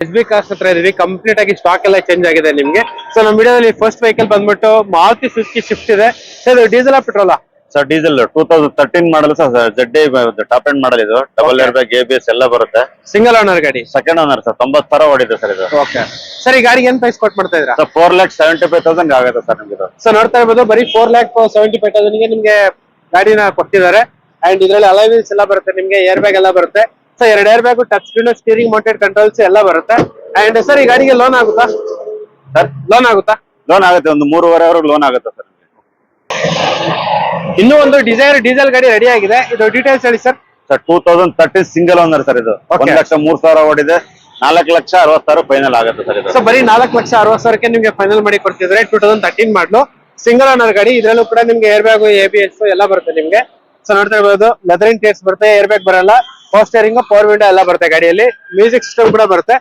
S B cars ಹತ್ರ ಇದೀವಿ. Complete ಆಗಿ ಸ್ಟಾಕ್ ಎಲ್ಲ ಚೇಂಜ್ ಆಗಿದೆ ನಿಮ್ಗೆ. ಸೊ ನಮ್ಮ ವಿಡಿಯೋದಲ್ಲಿ ಫಸ್ಟ್ ವೆಹಿಕಲ್ ಬಂದ್ಬಿಟ್ಟು ಮಾರುತಿ ಸುಜುಕಿ ಸ್ವಿಫ್ಟ್ ಇದೆ. ಸರ್ ಇದು ಡೀಸೆಲ್ ಪೆಟ್ರೋಲಾ? Sir diesel 2013 model sir. ZD top end model ಇದು. ಡಬಲ್ ಏರ್ ಬ್ಯಾಗ್, ABS ಎಲ್ಲ ಬರುತ್ತೆ. ಸಿಂಗಲ್ ಓನರ್ ಗಾಡಿ. Second owner sir. 90,000 ಓಡಿದೆ ಸರ್ ಇದು. ಓಕೆ ಸರ್, ಈ ಗಾಡಿಗೆ ಏನ್ ಪ್ರೈಸ್ ಕೊಟ್ಟು ಮಾಡ್ತಾ ಇದ್ದೀರಾ? ಸರ್ 4,75,000 ಆಗುತ್ತೆ ಸರ್ ನಿಮ್ಗೆ ಇದು. ಸೊ ನೋಡ್ತಾ ಇರ್ಬೋದು, ಬರೀ 4,75,000 ಗೆ ನಿಮ್ಗೆ ಗಾಡಿನ ಕೊಟ್ಟಿದ್ದಾರೆ. ಅಂಡ್ ಇದರಲ್ಲಿ ಅಲಾಯ್ ವೀಲ್ಸ್ ಎಲ್ಲ ಬರುತ್ತೆ ನಿಮ್ಗೆ, ಏರ್ ಬ್ಯಾಗ್ ಎಲ್ಲ ಬರುತ್ತೆ. So 2 air bag, touch screen, steering mounted controls ಎಲ್ಲ ಬರುತ್ತೆ. ಅಂಡ್ ಸರ್ ಈ ಗಾಡಿಗೆ ಲೋನ್ ಆಗುತ್ತಾ? ಸರ್ ಲೋನ್ ಆಗುತ್ತಾ? ಲೋನ್ ಆಗುತ್ತೆ, ಒಂದು 3,500 ಲೋನ್ ಆಗುತ್ತೆ ಸರ್. ಇನ್ನೂ ಒಂದು ಡಿಸೈರ್ ಡೀಸೆಲ್ ಗಾಡಿ ರೆಡಿ ಆಗಿದೆ. ಇದು ಡೀಟೇಲ್ಸ್ ಹೇಳಿ sir. Sir 2013 single owner sir ಇದು. 1,03,000 ಓಡಿದೆ. 4,60,000 ಫೈನಲ್ ಆಗುತ್ತೆ ಸರ್ ಇದು. ಸೊ ಬರೀ 4,60,000 ನಿಮ್ಗೆ ಫೈನಲ್ ಮಾಡಿ ಕೊಡ್ತಿದ್ರೆ. 2013 ಮಾಡಲು ಸಿಂಗಲ್ ಓನರ್ ಗಾಡಿ. ಇದರಲ್ಲೂ ಕೂಡ ನಿಮ್ಗೆ ಏರ್ ಬ್ಯಾಗ್, ABS ಎಲ್ಲ ಬರುತ್ತೆ ನಿಮ್ಗೆ. ಸೊ ನೋಡ್ತಾ ಇರ್ಬೋದು, ಲೆದರಿಂಗ್ ಟೇರ್ಸ್ ಬರುತ್ತೆ, ಏರ್ ಬ್ಯಾಗ್ ಬರಲ್ಲ, ಪವರ್ ಸ್ಟೇರಿಂಗ್, ಪವರ್ ವಿಂಡೋ ಎಲ್ಲ ಬರುತ್ತೆ ಗಾಡಿಯಲ್ಲಿ. ಮ್ಯೂಸಿಕ್ ಸಿಸ್ಟಮ್ ಕೂಡ ಬರುತ್ತೆ.